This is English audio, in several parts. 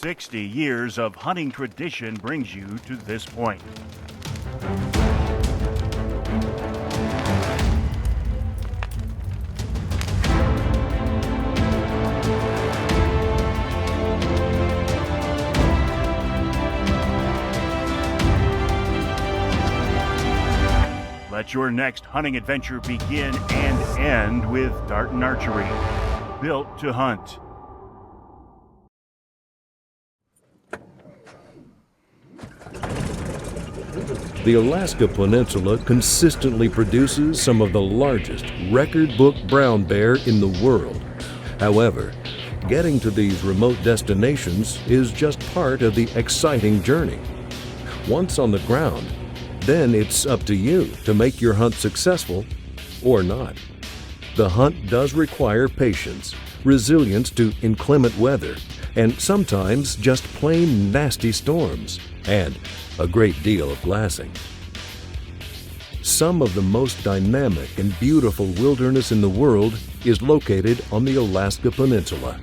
60 years of hunting tradition brings you to this point. Let your next hunting adventure begin and end with Darton Archery, built to hunt. The Alaska Peninsula consistently produces some of the largest record-book brown bear in the world. However, getting to these remote destinations is just part of the exciting journey. Once on the ground, then it's up to you to make your hunt successful or not. The hunt does require patience, resilience to inclement weather, and sometimes just plain nasty storms, and a great deal of glassing. Some of the most dynamic and beautiful wilderness in the world is located on the Alaska Peninsula,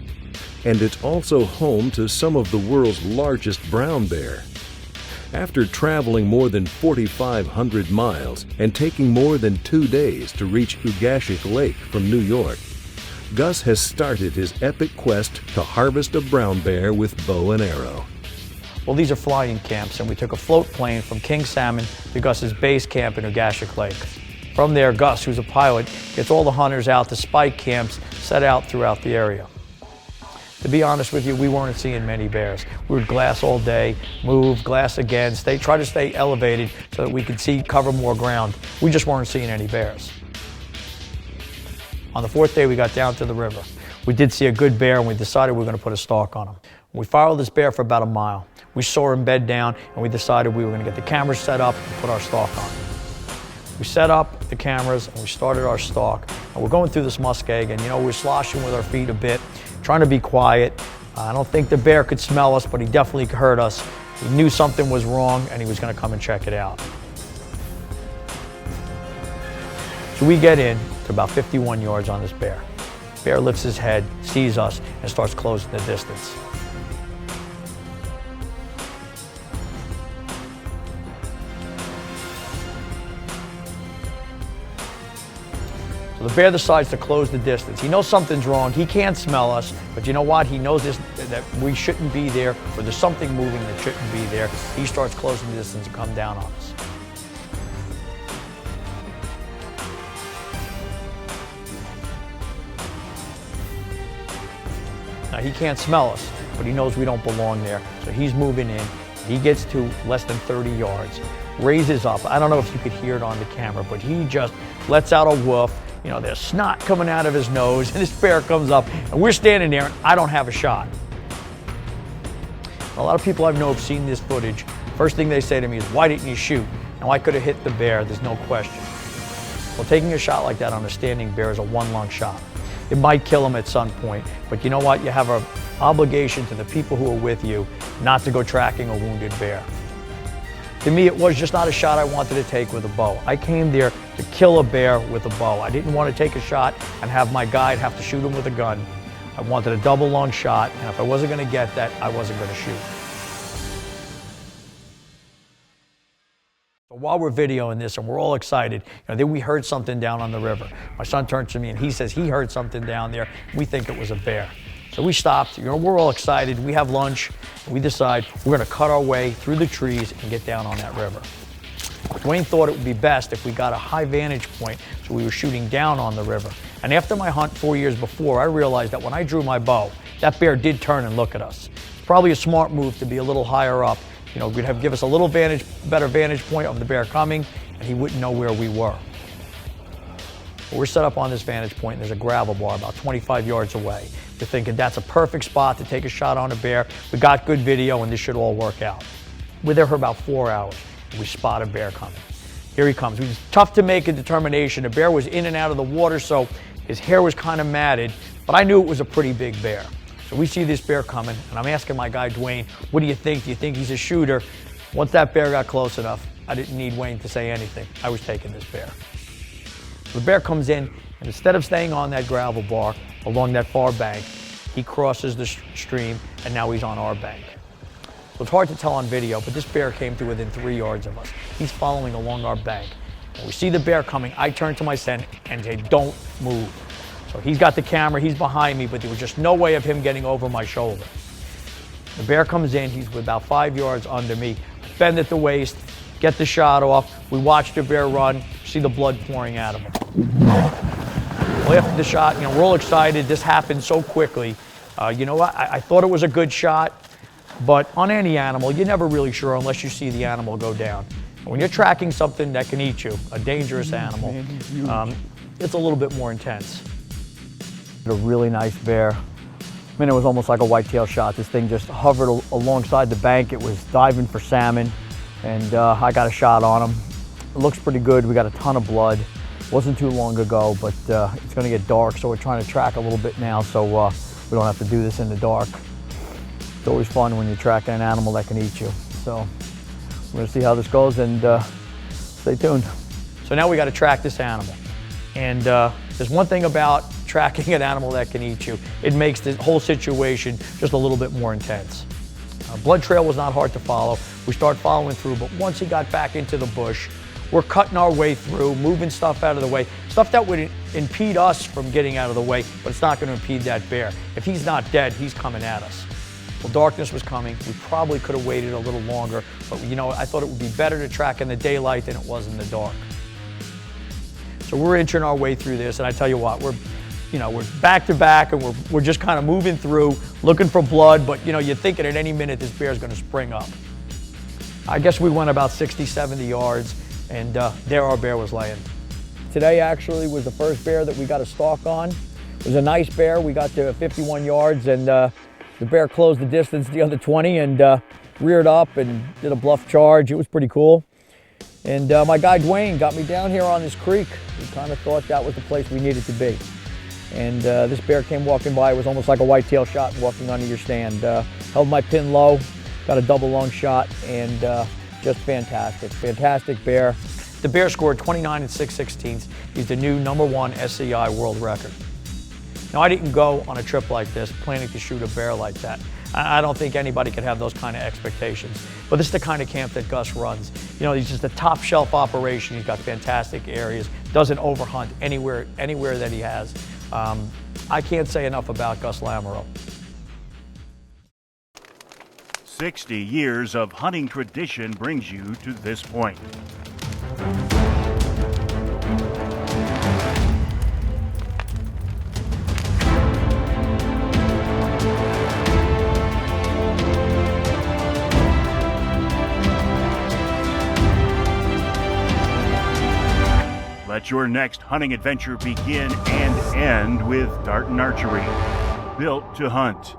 and it's also home to some of the world's largest brown bear. After traveling more than 4,500 miles and taking more than 2 days to reach Ugashik Lake from New York, Gus has started his epic quest to harvest a brown bear with bow and arrow. Well, these are flying camps, and we took a float plane from King Salmon to Gus's base camp in Ugashik Lake. From there, Gus, who's a pilot, gets all the hunters out to spike camps set out throughout the area. To be honest with you, we weren't seeing many bears. We would glass all day, move, glass again, try to stay elevated so that we could cover more ground. We just weren't seeing any bears. On the fourth day, we got down to the river. We did see a good bear, and we decided we were going to put a stalk on him. We followed this bear for about a mile. We saw him bed down, and we decided we were going to get the cameras set up and put our stalk on. We set up the cameras, and we started our stalk. And we're going through this muskeg, and we're sloshing with our feet a bit, trying to be quiet. I don't think the bear could smell us, but he definitely heard us. He knew something was wrong, and he was going to come and check it out. So we get in to about 51 yards on this bear. Bear lifts his head, sees us, and starts closing the distance. So the bear decides to close the distance. He knows something's wrong. He can't smell us, but you know what? He knows that we shouldn't be there, or there's something moving that shouldn't be there. He starts closing the distance and come down on us. Now, he can't smell us, but he knows we don't belong there. So he's moving in. He gets to less than 30 yards, raises up. I don't know if you could hear it on the camera, but he just lets out a woof. There's snot coming out of his nose, and this bear comes up, and we're standing there, and I don't have a shot. A lot of people I know have seen this footage. First thing they say to me is, "Why didn't you shoot?" Now, I could have hit the bear, there's no question. Well, taking a shot like that on a standing bear is a one-lung shot. It might kill him at some point, but you know what? You have an obligation to the people who are with you not to go tracking a wounded bear. To me, it was just not a shot I wanted to take with a bow. I came there to kill a bear with a bow. I didn't want to take a shot and have my guide have to shoot him with a gun. I wanted a double lung shot, and if I wasn't going to get that, I wasn't going to shoot. So while we're videoing this and we're all excited, then we heard something down on the river. My son turns to me and he says he heard something down there. We think it was a bear. So we stopped, we're all excited, we have lunch, and we decide we're going to cut our way through the trees and get down on that river. Dwayne thought it would be best if we got a high vantage point, so we were shooting down on the river. And after my hunt 4 years before, I realized that when I drew my bow, that bear did turn and look at us. It's probably a smart move to be a little higher up. Give us a little better vantage point of the bear coming, and he wouldn't know where we were. We're set up on this vantage point, and there's a gravel bar about 25 yards away. We're thinking that's a perfect spot to take a shot on a bear. We got good video, and this should all work out. We're there for about 4 hours, and we spot a bear coming. Here he comes. It was tough to make a determination. The bear was in and out of the water, so his hair was kind of matted, but I knew it was a pretty big bear. So we see this bear coming, and I'm asking my guy, Dwayne, what do you think? Do you think he's a shooter? Once that bear got close enough, I didn't need Wayne to say anything. I was taking this bear. The bear comes in, and instead of staying on that gravel bar along that far bank, he crosses the stream, and now he's on our bank. So it's hard to tell on video, but this bear came to within 3 yards of us. He's following along our bank. When we see the bear coming, I turn to my son and say, don't move. So he's got the camera, he's behind me, but there was just no way of him getting over my shoulder. The bear comes in, he's about 5 yards under me, bend at the waist, get the shot off. We watch the bear run, see the blood pouring out of him. Well, after the shot, we're all excited. This happened so quickly. You know what? I thought it was a good shot, but on any animal, you're never really sure unless you see the animal go down. When you're tracking something that can eat you, a dangerous animal, it's a little bit more intense. A really nice bear. I mean, it was almost like a whitetail shot. This thing just hovered alongside the bank. It was diving for salmon, and I got a shot on him. It looks pretty good. We got a ton of blood. Wasn't too long ago, but it's going to get dark, so we're trying to track a little bit now, so we don't have to do this in the dark. It's always fun when you're tracking an animal that can eat you. So we're going to see how this goes, and stay tuned. So now we got to track this animal, and there's one thing about tracking an animal that can eat you. It makes the whole situation just a little bit more intense. Blood trail was not hard to follow. We start following through, but once he got back into the bush, we're cutting our way through, moving stuff out of the way, stuff that would impede us from getting out of the way, but it's not going to impede that bear. If he's not dead, he's coming at us. Well, darkness was coming. We probably could have waited a little longer, but I thought it would be better to track in the daylight than it was in the dark. So we're inching our way through this, and I tell you what, we're back to back, and we're just kind of moving through, looking for blood, but you're thinking at any minute this bear's going to spring up. I guess we went about 60, 70 yards, and there our bear was laying. Today actually was the first bear that we got a stalk on. It was a nice bear. We got to 51 yards, and the bear closed the distance the other 20 and reared up and did a bluff charge. It was pretty cool. And my guy Dwayne got me down here on this creek. We kind of thought that was the place we needed to be. And this bear came walking by. It was almost like a whitetail shot walking onto your stand. Held my pin low, got a double lung shot, and just fantastic. Fantastic bear. The bear scored 29 6/16. He's the new #1 SCI world record. Now, I didn't go on a trip like this planning to shoot a bear like that. I don't think anybody could have those kind of expectations. But this is the kind of camp that Gus runs. He's just a top shelf operation. He's got fantastic areas. Doesn't overhunt anywhere that he has. I can't say enough about Gus Lamoureux. 60 years of hunting tradition brings you to this point. Let your next hunting adventure begin and end with Darton Archery, built to hunt.